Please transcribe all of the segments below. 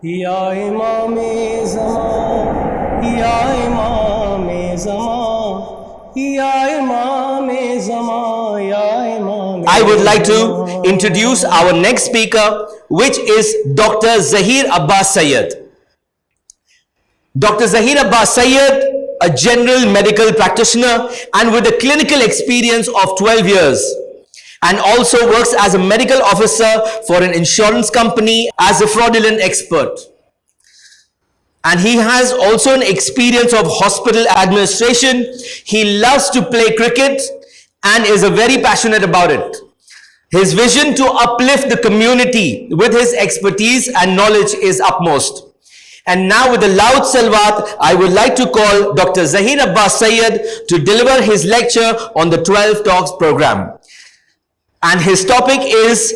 یا امام زمان، یا امام زمان، یا امام زمان، یا امام. I would like to introduce our next speaker, which is Dr. Zahir Abbas Sayyed. Dr. Zahir Abbas Sayyed, a general medical practitioner and with a clinical experience of 12 years, and also works as a medical officer for an insurance company as a fraudulent expert. And he has also an experience of hospital administration. He loves to play cricket and is very passionate about it. His vision to uplift the community with his expertise and knowledge is utmost. And now with a loud salawat, I would like to call Dr. Zahir Abbas Sayyed to deliver his lecture on the 12 Talks program. And his topic is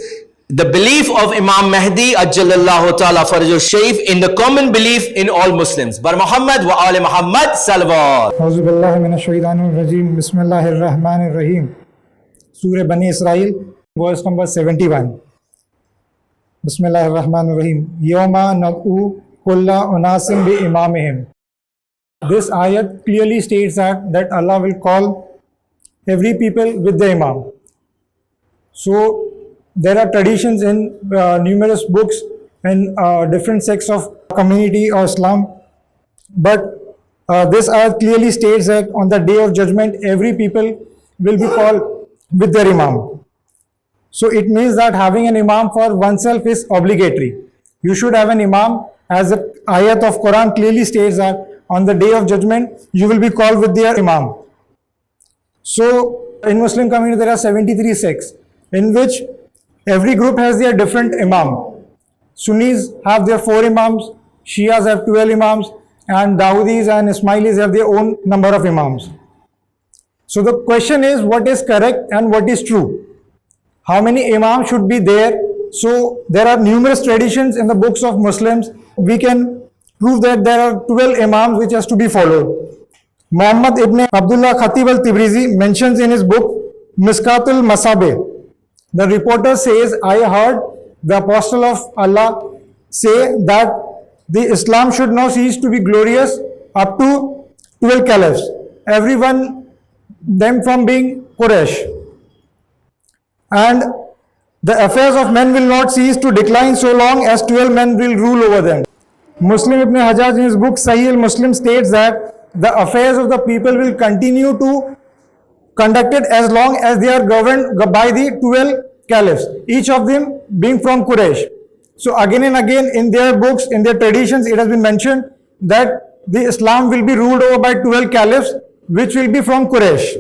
the belief of Imam Mahdi Ajjalallahu Ta'ala Farajul Sharif in the common belief in all Muslims. Bar Muhammad wa Ali Muhammad salawat. Auzu billahi minash shaitanir rajim. Bismillahir rahmanir rahim. Surah Bani Israel, verse number 71. Bismillahir rahmanir rahim. Yawma nad'u kulla unasim bi imamihim. This ayat clearly states that Allah will call every people with the imam. So there are traditions in numerous books and different sects of community or Islam, but this ayat clearly states that on the day of judgment every people will be called with their imam. So it means that having an imam for oneself is obligatory. You should have an imam, as the ayat of Quran clearly states that on the day of judgment you will be called with their imam. So in Muslim community there are 73 sects, in which every group has their different imam. Sunnis have their 4 imams, Shias have 12 imams, and Dawudis and Ismailis have their own number of imams. So the question is, what is correct and what is true? How many imams should be there? So there are numerous traditions in the books of Muslims. We can prove that there are 12 imams which has to be followed. Muhammad ibn Abdullah Khatib al-Tibrizi mentions in his book Miskatul Masabih. The reporter says, I heard the apostle of Allah say that the Islam should now cease to be glorious up to 12 caliphs, everyone them from being Quraysh. And the affairs of men will not cease to decline so long as 12 men will rule over them. Muslim Ibn Hajjaj in his book Sahih al-Muslim states that the affairs of the people will continue to conducted as long as they are governed by the 12 caliphs, each of them being from Quraysh. So again and again in their books, in their traditions, it has been mentioned that the Islam will be ruled over by 12 caliphs, which will be from Quraysh.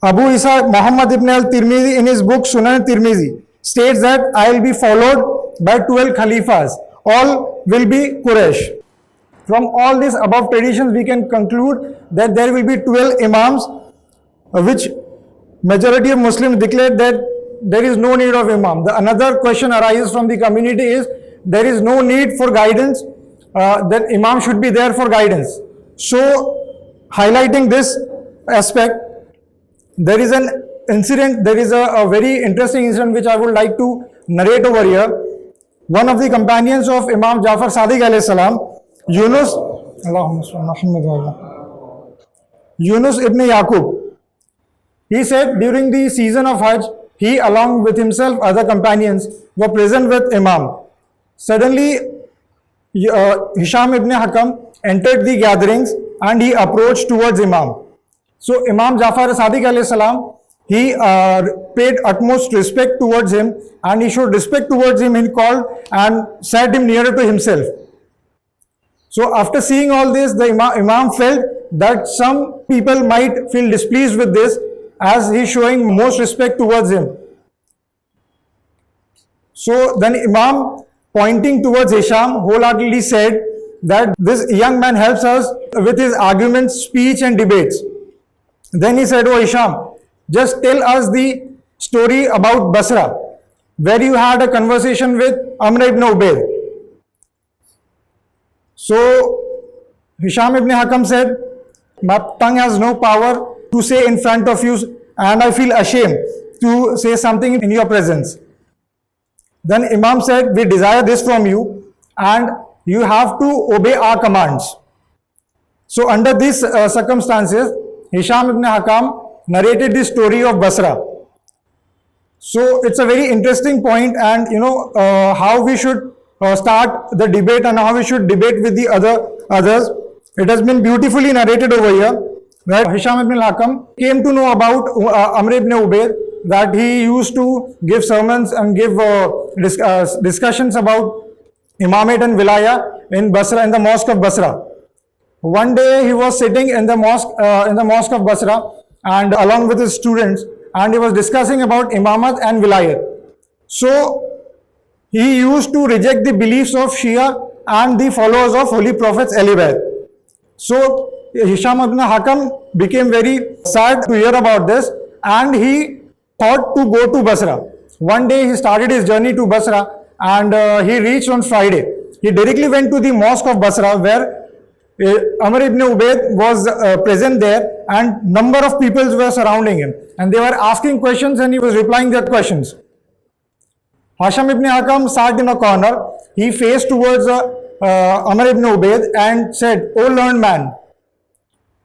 Abu Isa Muhammad ibn al-Tirmizi in his book Sunan al-Tirmizi states that I will be followed by 12 khalifas, all will be Quraysh. From all these above traditions, we can conclude that there will be 12 imams, which majority of Muslims declare that there is no need of imam. Another question arises from the community is, there is no need for guidance, that imam should be there for guidance. So, highlighting this aspect, there is an incident, there is a very interesting incident which I would like to narrate over here. One of the companions of Imam Jafar Sadiq alayhi salam, Yunus ibn Yaqub, he said during the season of Hajj, he along with himself, other companions were present with Imam. Suddenly, Hisham ibn Hakam entered the gatherings and he approached towards Imam. So Imam Jafar Sadiq alayhi salam, he paid utmost respect towards him, and he showed respect towards him. He called and sat him nearer to himself. So after seeing all this, the Imam felt that some people might feel displeased with this, as he is showing most respect towards him. So then Imam, pointing towards Hisham, wholeheartedly said that this young man helps us with his arguments, speech and debates. Then he said, "Oh Hisham, just tell us the story about Basra, where you had a conversation with Amr ibn Ubayd." So Hisham ibn Hakam said, "My tongue has no power to say in front of you, and I feel ashamed to say something in your presence." Then Imam said, we desire this from you and you have to obey our commands. So under these circumstances, Hisham ibn Hakam narrated the story of Basra. So it's a very interesting point, and how we should start the debate and how we should debate with the others. It has been beautifully narrated over here that Hisham ibn Hakam came to know about Amr ibn Ubayd, that he used to give sermons and give discussions about Imamate and Wilaya in Basra, in the mosque of Basra. One day he was sitting in the mosque of Basra and along with his students, and he was discussing about Imamat and Wilayat. So he used to reject the beliefs of Shia and the followers of Holy Prophets everywhere. So Hisham ibn Hakam became very sad to hear about this, and he thought to go to Basra. One day he started his journey to Basra, and he reached on Friday. He directly went to the mosque of Basra, where Amr ibn Ubayd was present there, and number of people were surrounding him, and they were asking questions and he was replying their questions. Hisham ibn Hakam sat in a corner. He faced towards Amr ibn Ubayd and said, "O learned man,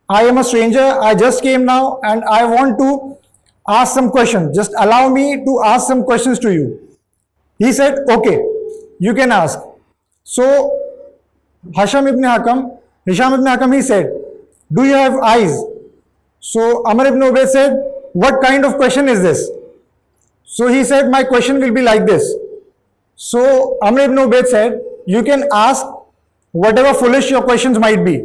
I am a stranger. I just came now and I want to ask some questions. Just allow me to ask some questions to you." He said, "Okay, you can ask." So Hisham ibn Hakam, he said, "Do you have eyes?" So Amr ibn Ubayd said, "What kind of question is this?" So he said, "My question will be like this." So Amr ibn Ubayd said, "You can ask whatever foolish your questions might be."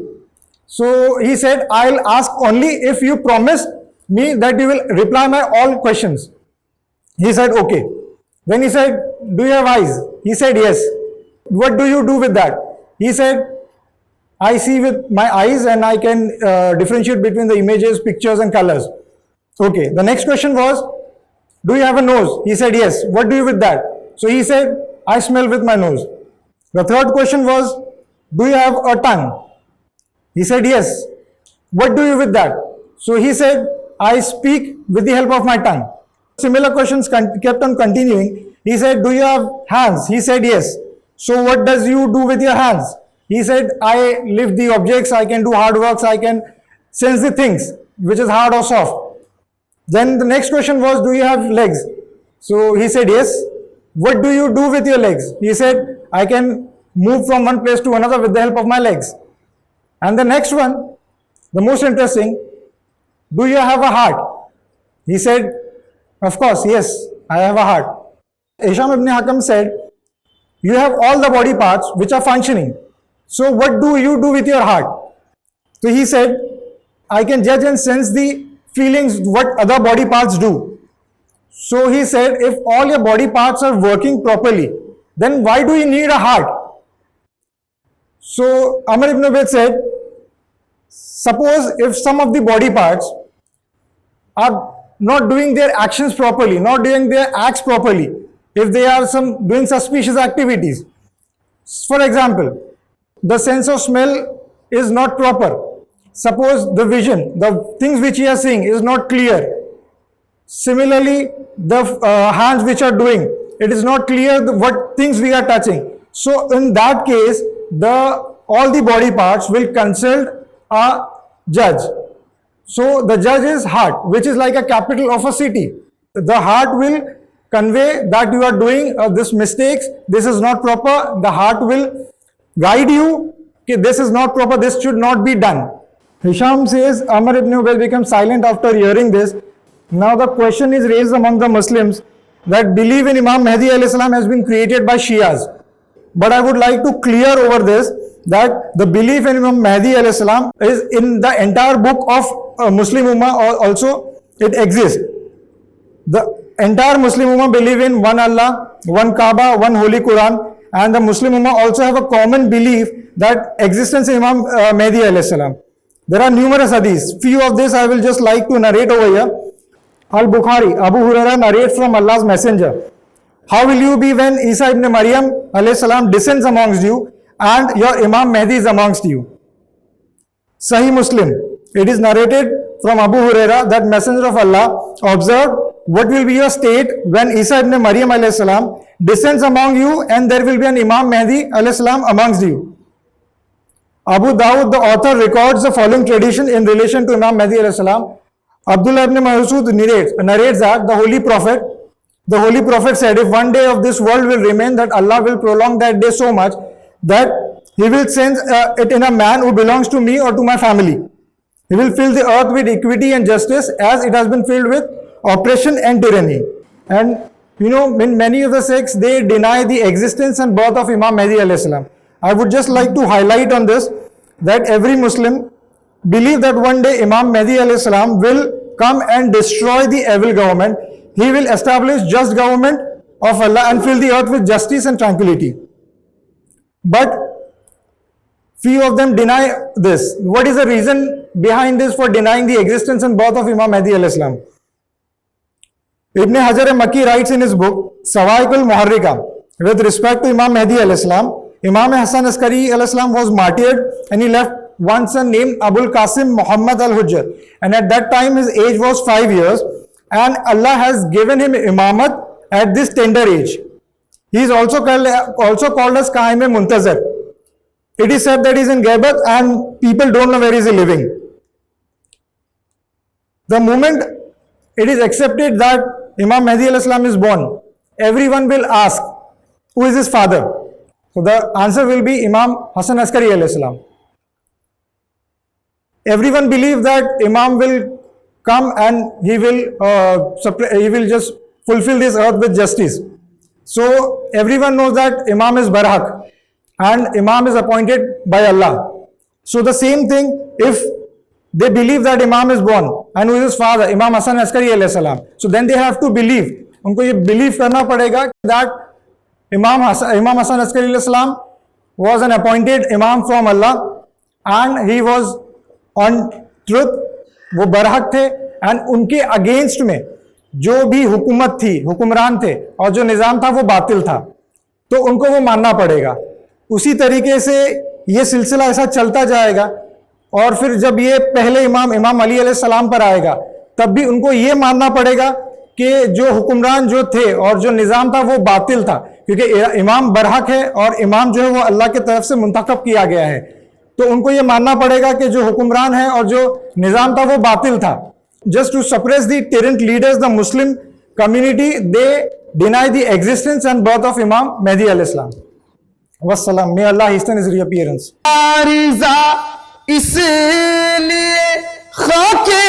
So he said, "I'll ask only if you promise me that you will reply my all questions." He said, "Okay." Then he said, "Do you have eyes?" He said, "Yes." "What do you do with that?" He said, "I see with my eyes and I can differentiate between the images, pictures and colors." Okay. The next question was, "Do you have a nose?" He said, "Yes." "What do you with that?" So he said, "I smell with my nose." The third question was, "Do you have a tongue?" He said, "Yes." "What do you with that?" So he said, "I speak with the help of my tongue." Similar questions kept on continuing. He said, "Do you have hands?" He said, "Yes." "So what does you do with your hands?" He said, "I lift the objects, I can do hard works, I can sense the things which is hard or soft." Then the next question was, "Do you have legs?" So he said, "Yes." "What do you do with your legs?" He said, "I can move from one place to another with the help of my legs." And the next one, the most interesting, "Do you have a heart?" He said, "Of course, yes, I have a heart." Hisham ibn Hakam said, "You have all the body parts which are functioning. So what do you do with your heart?" So he said, "I can judge and sense the feelings what other body parts do." So he said, "If all your body parts are working properly, then why do you need a heart?" So Amr ibn Ubayd said, "Suppose if some of the body parts are not doing their actions properly, not doing their acts properly, if they are doing suspicious activities. For example, the sense of smell is not proper. Suppose the vision, the things which we are seeing is not clear. Similarly, the hands which are doing, it is not clear what things we are touching. So in that case, all the body parts will consult a judge. So the judge is heart, which is like a capital of a city. The heart will convey that you are doing this mistakes, this is not proper. The heart will guide you, okay, this is not proper, this should not be done. Hisham says Amr ibn Ubayd becomes silent after hearing this. Now the question is raised among the Muslims that belief in Imam Mahdi alayhi salam has been created by Shias. But I would like to clear over this that the belief in Imam Mahdi alayhi salam is in the entire book of Muslim Ummah also it exists. The entire Muslim Ummah believe in one Allah, one Kaaba, one Holy Quran, and the Muslim Ummah also have a common belief that existence of Imam Mahdi alayhi salam. There are numerous hadiths. Few of this I will just like to narrate over here. Al-Bukhari, Abu Hurairah narrates from Allah's Messenger. How will you be when Isa ibn Maryam alayhi salam descends amongst you and your Imam Mahdi is amongst you? Sahih Muslim. It is narrated from Abu Hurairah that Messenger of Allah observed what will be your state when Isa ibn Maryam alayhi salam descends among you and there will be an Imam Mahdi alayhi salam amongst you. Abu Dawud, the author, records the following tradition in relation to Imam Mahdi alayhi salam. Abdullah ibn Mas'ud narrates that the Holy Prophet said, if one day of this world will remain, that Allah will prolong that day so much that He will send it in a man who belongs to me or to my family. He will fill the earth with equity and justice as it has been filled with oppression and tyranny. And you know, in many of the sects, they deny the existence and birth of Imam Mahdi alayhi salam. I would just like to highlight on this that every Muslim believe that one day Imam Mahdi alayhi salam will come and destroy the evil government. He will establish just government of Allah and fill the earth with justice and tranquility. But few of them deny this. What is the reason behind this for denying the existence and birth of Imam Mahdi alayhi salam? Ibn Hajar Makki writes in his book Sawa'iq al-Muharrika with respect to Imam Mahdi alayhi salam, Imam Hassan Askari alayhi salam was martyred and he left one son named Abul Qasim Muhammad al-Hujjar, and at that time his age was 5 years, and Allah has given him imamat at this tender age. He is also called as Qaim Muntazir. It is said that he is in Gaibat and people don't know where he is living. The moment it is accepted that Imam Mahdi alayhi salam is born, everyone will ask, who is his father? So the answer will be Imam Hassan Askari alayhi salam. Everyone believes that Imam will come and he will just fulfill this earth with justice. So everyone knows that Imam is Barhaq and Imam is appointed by Allah. So the same thing, if they believe that Imam is born and who is his father, Imam Hassan Askari alayhi salam, so then they have to believe, unko ye believe karna padega that Imam Hassan Askari alayhi salam was an appointed Imam from Allah and he was on truth, वो बरहक थे, and उनके against में जो भी हुकूमत थी, हुक्मरान थे और जो निज़ाम था वो बातिल था, तो उनको वो मानना पड़ेगा. उसी तरीके से ये सिलसिला ऐसा चलता जाएगा और फिर जब ये पहले इमाम अली अलैहि सलाम पर आएगा तब भी उनको ये मानना पड़ेगा कि जो हुक्मरान जो थे और जो निज़ाम था वो बातिल था, क्योंकि इमाम बरहक है और इमाम जो है वो अल्लाह की तरफ से मुंतखब किया गया है. तो उनको ये मानना पड़ेगा कि जो हुक्मरान है और जो निज़ाम था वो बातिल था. Just to suppress the tyrant leaders, the Muslim community, they deny the existence and birth of Imam Mahdi alayhi salam. Wassalam. May Allah hasten his reappearance. इसलिए खाके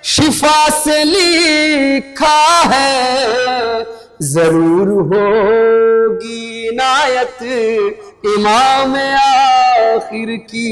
शिफा से लिखा है, जरूर होगी नायत इमाम आखिर की.